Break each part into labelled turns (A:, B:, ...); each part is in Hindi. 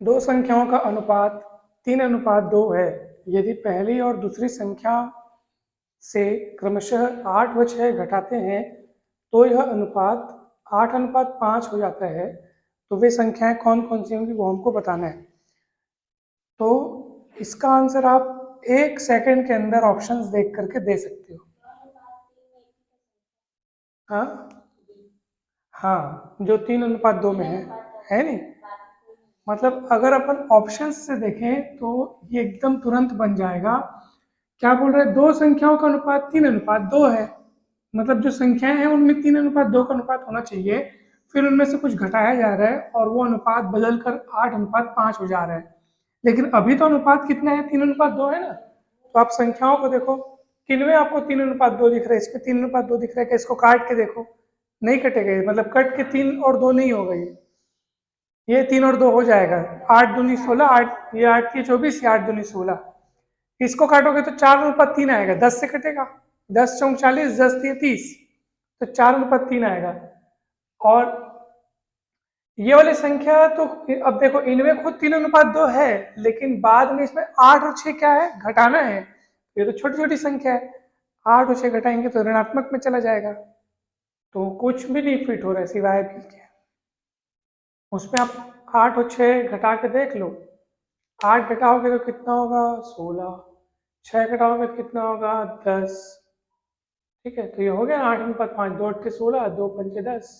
A: दो संख्याओं का अनुपात 3:2 है। यदि पहली और दूसरी संख्या से क्रमशः 8 व 6 घटाते हैं तो यह अनुपात 8:5 हो जाता है। तो वे संख्याएं कौन कौन सी होंगी वो हमको बताना है। तो इसका आंसर आप 1 सेकंड के अंदर ऑप्शंस देख करके दे सकते हो। हाँ हाँ, जो 3:2 में है नहीं। मतलब अगर अपन ऑप्शंस से देखें तो ये एकदम तुरंत बन जाएगा। क्या बोल रहे हैं, दो संख्याओं का अनुपात 3:2 है। मतलब जो संख्याएं हैं उनमें 3:2 का अनुपात होना चाहिए। फिर उनमें से कुछ घटाया जा रहा है और वो अनुपात बदल कर 8:5 हो जा रहा है। लेकिन अभी तो अनुपात कितना है, 3:2 है ना। तो आप संख्याओं को देखो, किनमें आपको 3:2 दिख रहा है, इसमें 3:2 दिख रहा है कि इसको काट के देखो, नहीं कटेगा। मतलब कट के 3 और 2 नहीं होगा, ये 3 और 2 हो जाएगा। 8 दूनी 16, 8 ये 8 की 24, ये 8 दूनी 16। इसको काटोगे तो 4:3 आएगा, 10 से कटेगा। 10 चौक 40, 10 3 30, तो 4:3 आएगा। और ये वाली संख्या तो अब देखो, इनमें खुद 3:2 है, लेकिन बाद में इसमें 8 और 6 क्या है, घटाना है। ये तो छोटी छोटी संख्या है, 8 और 6 घटाएंगे तो ऋणात्मक में चला जाएगा। तो कुछ भी नहीं फिट हो रहा है सिवाय बी के। उसमें आप 8 और 6 घटा के देख लो। 8 घटाओगे तो कितना होगा, 16। 6 घटाओगे तो कितना होगा, 10। ठीक है, तो ये हो गया 8:5, 2 8 16, 2 5 10।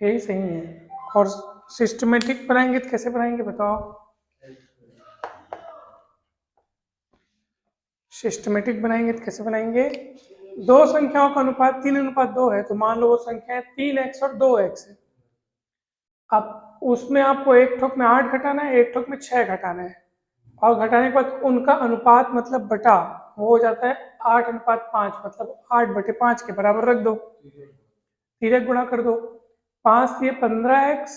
A: यही सही है। और सिस्टमेटिक बनाएंगे तो कैसे बनाएंगे बताओ। सिस्टमेटिक बनाएंगे तो कैसे बनाएंगे। दो संख्याओं का अनुपात 3:2 है, तो मान लो वो संख्या 3x और 2x है। अब उसमें आपको एक ठोक में 8 घटाना है, एक ठोक में 6 घटाना है। और घटाने के बाद उनका अनुपात मतलब बटा, वो हो जाता है 8:5, मतलब 8/5 के बराबर रख दो। तिरक गुणा कर दो, 5 दिए 15x,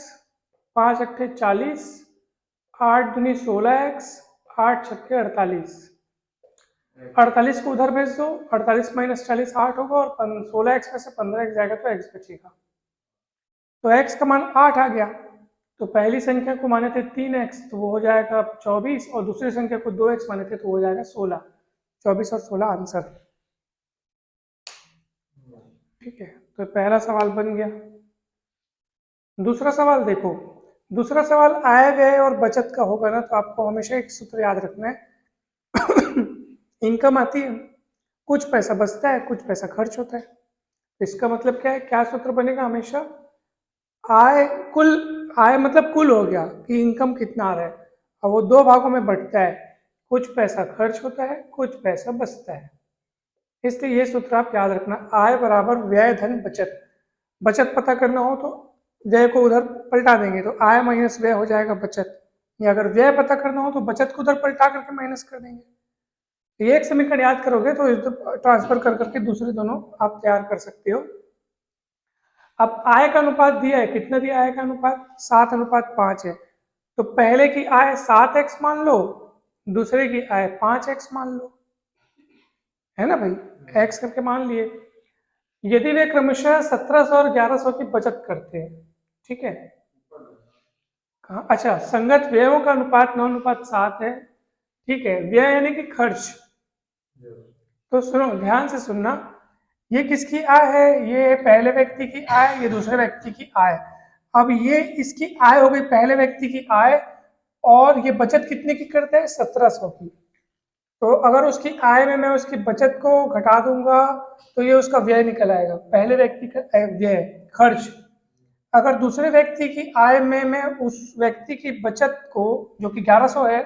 A: 5 अट्ठे 40, 8 दूनी 16x, 8 छक्के 48। 48 को उधर भेज दो, 48 माइनस 40 8 होगा, और 16x में से 15x जाएगा तो x बचेगा। तो x का मान 8 आ गया। तो पहली संख्या को माने थे 3x, तो वो हो जाएगा 24, और दूसरी संख्या को 2x माने थे तो हो जाएगा 16। 24 और 16 आंसर। ठीक है, तो पहला सवाल बन गया। दूसरा सवाल देखो। दूसरा सवाल आय व्यय और बचत का होगा ना, तो आपको हमेशा एक सूत्र याद रखना है। इनकम आती है, कुछ पैसा बचता है, कुछ पैसा खर्च होता है। इसका मतलब क्या है, क्या सूत्र बनेगा हमेशा, आय कुल, आय मतलब कुल हो गया कि इनकम कितना आ रहा है, और वो दो भागों में बंटता है, कुछ पैसा खर्च होता है, कुछ पैसा बचता है। इसलिए ये सूत्र आप याद रखना, आय बराबर व्यय धन बचत। बचत पता करना हो तो व्यय को उधर पलटा देंगे, तो आय माइनस व्यय हो जाएगा बचत। या अगर व्यय पता करना हो तो बचत को उधर पलटा करके माइनस कर देंगे। तो एक समीकरण याद करोगे तो ट्रांसफर कर करके दूसरे दोनों आप तैयार कर सकते हो। अब आय का अनुपात दिया है, कितना दिया आय का अनुपात, 7:5 है। तो पहले की आय 7x मान लो, दूसरे की आय 5x मान लो, है ना भाई, x करके मान लिए। यदि वे क्रमशः 1700 और 1100 की बचत करते हैं, ठीक है। कहाँ, अच्छा, संगत व्ययों का अनुपात 9:7 है। ठीक है, व्यय यानी कि खर्च। तो सुनो, ध्यान से सुनना, ये किसकी आय है, ये पहले व्यक्ति की आय, ये दूसरे व्यक्ति की आय। अब ये इसकी आय हो गई, पहले व्यक्ति की आय, और ये बचत कितने की करता है, 1700 की। तो अगर उसकी आय में मैं उसकी बचत को घटा दूंगा तो ये उसका व्यय निकल आएगा, पहले व्यक्ति का व्यय खर्च। अगर दूसरे व्यक्ति की आय में मैं उस व्यक्ति की बचत को, जो कि 1100 है,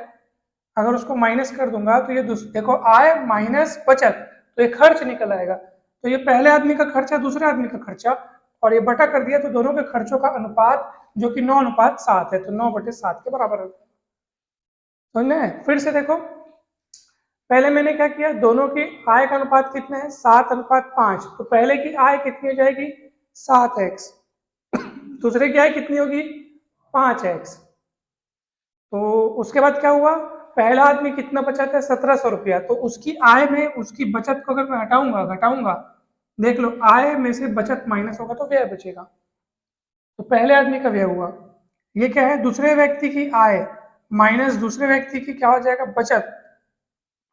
A: अगर उसको माइनस कर दूंगा तो ये देखो, आय माइनस बचत, तो ये खर्च निकल आएगा। तो ये पहले आदमी का खर्चा, दूसरे आदमी का खर्चा, और ये बटा कर दिया, तो दोनों के खर्चों का अनुपात जो कि 9:7 है, तो 9/7 के बराबर होता है। समझना है, फिर से देखो। पहले मैंने क्या किया, दोनों की आय का अनुपात कितना है, 7:5। तो पहले की आय कितनी हो जाएगी, 7x, दूसरे की आय कितनी होगी, 5x। तो उसके बाद क्या हुआ, पहला आदमी कितना बचाता है, 1700 रुपया, तो उसकी आय में उसकी बचत को अगर मैं हटाऊंगा घटाऊंगा, देख लो, आय में से बचत माइनस होगा तो व्यय बचेगा। तो पहले आदमी का व्यय हुआ, ये क्या है, दूसरे व्यक्ति की आय माइनस दूसरे व्यक्ति की क्या हो जाएगा, बचत।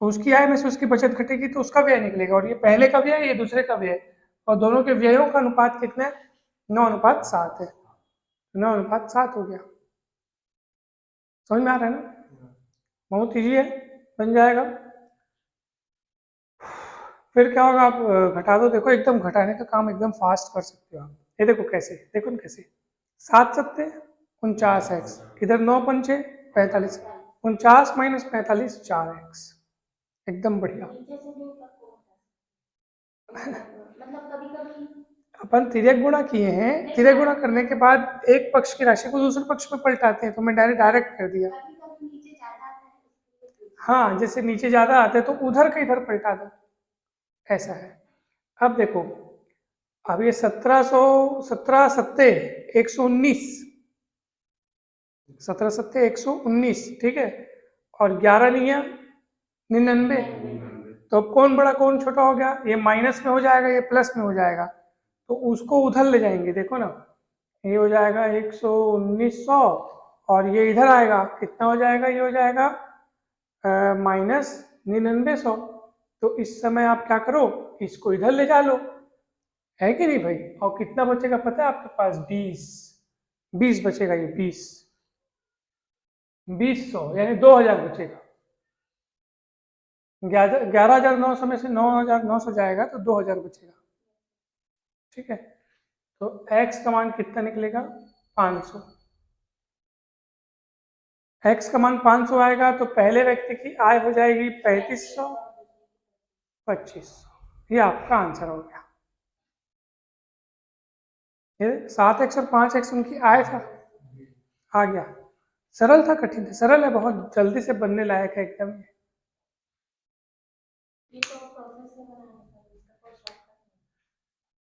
A: तो उसकी आय में से उसकी बचत घटेगी तो उसका व्यय निकलेगा, और ये पहले का व्यय, ये दूसरे का व्यय, और दोनों के व्ययों का अनुपात कितना है, 9:7 है। 9:7 हो गया। समझ में आ रहा है ना, बहुत ईजी है, बन जाएगा। फिर क्या होगा, आप घटा दो, देखो एकदम घटाने का काम एकदम फास्ट कर सकते हो आप। ये देखो कैसे, देखो ना कैसे, 7×7 = 49x, इधर 9×5 = 45, 49 - 45 4x, एकदम बढ़िया। अपन तिर्यक गुणा किए हैं, तिर्यक गुणा करने के बाद एक पक्ष की राशि को दूसरे पक्ष में पलटाते हैं, तो मैं डायरेक्ट कर दिया। हाँ, जैसे नीचे ज्यादा आते तो उधर का इधर पलटा दो, ऐसा है। अब देखो, अब ये 17 17 119, ठीक है, और 11 निया 99, तो अब कौन बड़ा कौन छोटा हो गया, ये माइनस में हो जाएगा, ये प्लस में हो जाएगा, तो उसको उधर ले जाएंगे, देखो ना, ये हो जाएगा 11900, और ये इधर आएगा, कितना हो जाएगा, ये हो जाएगा -9900। तो इस समय आप क्या करो, इसको इधर ले जा लो, है कि नहीं भाई, और कितना बचेगा पता है आपके पास, 20 बचेगा, ये 20 यानी 2000 बचेगा। 11,900 में से 9,900 जाएगा तो 2000 बचेगा, ठीक है। तो x का मान कितना निकलेगा, 500। x का मान 500 आएगा तो पहले व्यक्ति की आय हो जाएगी 3500, 2500, ये आपका आंसर हो गया। ये 7x और 5x उनकी आय था, आ गया। सरल था, कठिन था, सरल है, बहुत जल्दी से बनने लायक है एकदम।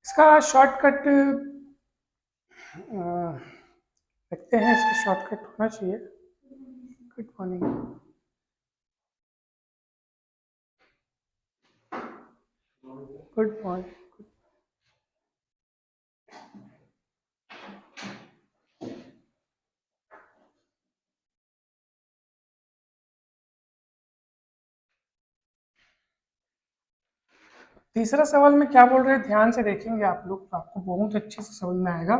A: इसका शॉर्टकट देखते हैं, इसका शॉर्टकट होना चाहिए। Good morning. Good morning. तीसरा सवाल में क्या बोल रहे हैं, ध्यान से देखेंगे आप लोग तो आपको बहुत अच्छे से समझ में आएगा।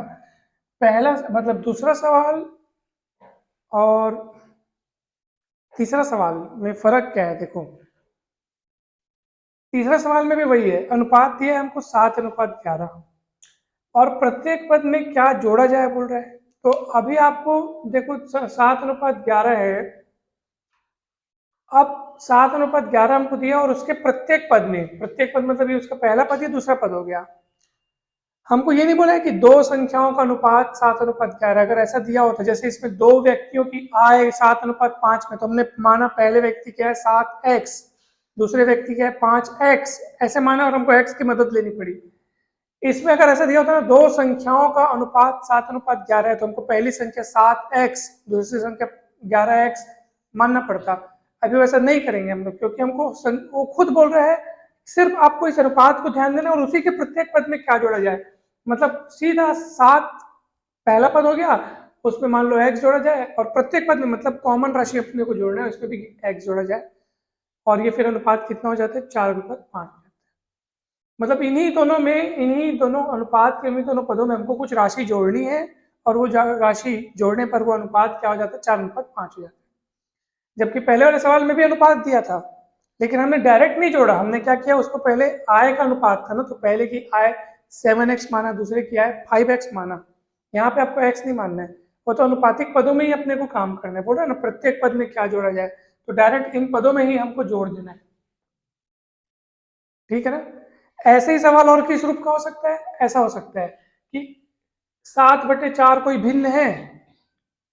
A: पहला मतलब दूसरा सवाल और तीसरा सवाल में फर्क क्या है, देखो तीसरा सवाल में भी वही है, अनुपात दिया है हमको 7:11, और प्रत्येक पद में क्या जोड़ा जाए बोल रहा है। तो अभी आपको देखो 7:11 है, अब 7:11 हमको दिया, और उसके प्रत्येक पद में, प्रत्येक पद मतलब ये उसका पहला पद या दूसरा पद हो गया। हमको ये नहीं बोला है कि दो संख्याओं का अनुपात 7:11, अगर ऐसा दिया होता, जैसे इसमें दो व्यक्तियों की आय 7:5 में, तो हमने माना पहले व्यक्ति क्या है 7x, दूसरे व्यक्ति क्या है 5x, ऐसे माना और हमको x की मदद लेनी पड़ी। इसमें अगर ऐसा दिया होता ना, दो संख्याओं का अनुपात 7:11 है, तो हमको पहली संख्या 7x, दूसरी संख्या 11x मानना पड़ता। अभी वैसा नहीं करेंगे हम लोग, क्योंकि हमको वो खुद बोल रहा है सिर्फ आपको इस अनुपात को ध्यान देना, और उसी के प्रत्येक पद में क्या जोड़ा जाए, मतलब सीधा 7 पहला पद हो गया, उसमें मान लो x जोड़ा जाए, और प्रत्येक पद में मतलब कॉमन राशि अपने को जोड़ना है, उसमें भी x जोड़ा जाए, और ये फिर अनुपात कितना हो जाता है, 4:5। मतलब इन्हीं दोनों में, इन्हीं दोनों अनुपात के, इन्हीं दोनों पदों में हमको कुछ राशि जोड़नी है, और वो राशि जोड़ने पर वो अनुपात क्या हो जाता है, 4:5 हो जाता है। जबकि पहले वाले सवाल में भी अनुपात दिया था, लेकिन हमने डायरेक्ट नहीं जोड़ा, हमने क्या किया, उसको पहले आय का अनुपात था ना, तो पहले की आय 7x माना, दूसरे की आय 5x माना। यहाँ पे आपको x नहीं मानना है, वो तो अनुपातिक पदों में ही अपने को काम करना है, बोल रहे ना प्रत्येक पद में क्या जोड़ा जाए, तो डायरेक्ट इन पदों में ही हमको जोड़ देना है, ठीक है ना। ऐसे ही सवाल और किस रूप का हो सकता है, ऐसा हो सकता है कि 7/4 कोई भिन्न है,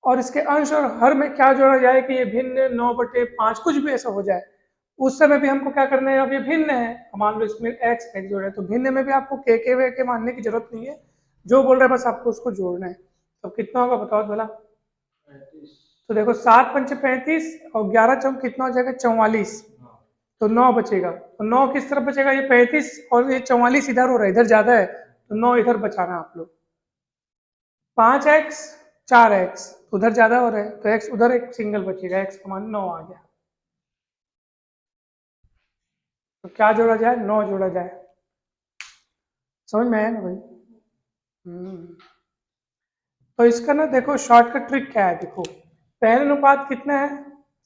A: और इसके अंश और हर में क्या जोड़ा जाए कि ये भिन्न 9/5, कुछ भी ऐसा हो जाए, उस समय भी हमको क्या करना है, अब ये भिन्न है, मान लो इसमें x जोड़े, तो भिन्न में भी आपको के मानने की जरूरत नहीं है, जो बोल रहा है बस आपको उसको जोड़ना है। तो कितना होगा बताओ भला, तो देखो 7×5 = 35, और 11 चौक कितना हो जाएगा, 44, तो 9 बचेगा, तो 9 किस तरफ बचेगा, ये 35 और ये 44 इधर हो रहा है, इधर ज्यादा है, तो 9 इधर बचाना आप लोग। 5x 4x, उधर ज़्यादा हो रहा है तो x उधर एक सिंगल बचेगा, x का मान 9 आ गया। तो क्या जोड़ा जाए? 9 जोड़ा जाए। समझ में आया ना भाई? तो इसका ना देखो शॉर्टकट ट्रिक क्या है, देखो पहले अनुपात कितना है?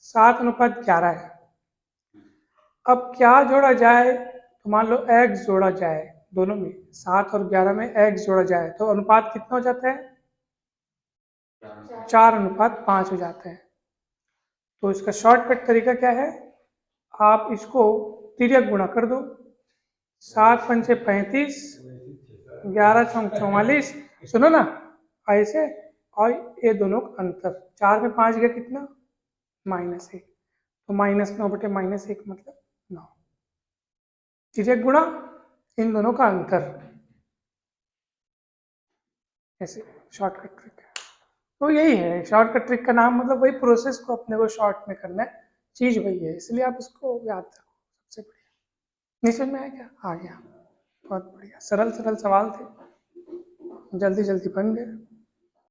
A: 7:11 है। अब क्या जोड़ा जाए? तो मान लो x जोड़ा जाए, दोनों में 7 और 11 में x जोड़ा जाए तो अनुपात कितना हो जाता है? 4:5 हो जाता है। तो इसका शॉर्टकट तरीका क्या है? आप इसको तिर्यक गुणा कर दो, 7 पंचे 35, 11 चौक 44, सुनो ना ऐसे, और ये दोनों का अंतर 4 में 5 गया कितना? -1। तो -9/-1 मतलब 9। तिर्यक गुणा इन दोनों का अंतर, ऐसे शॉर्टकट ट्रिक है। तो यही है शॉर्टकट ट्रिक का नाम, मतलब वही प्रोसेस को अपने को शॉर्ट में करना है, चीज वही है, इसलिए आप इसको याद रखो। सबसे बढ़िया नहीं समझ में आया क्या? आ गया, बहुत बढ़िया। सरल सरल सवाल थे, जल्दी जल्दी बन गए।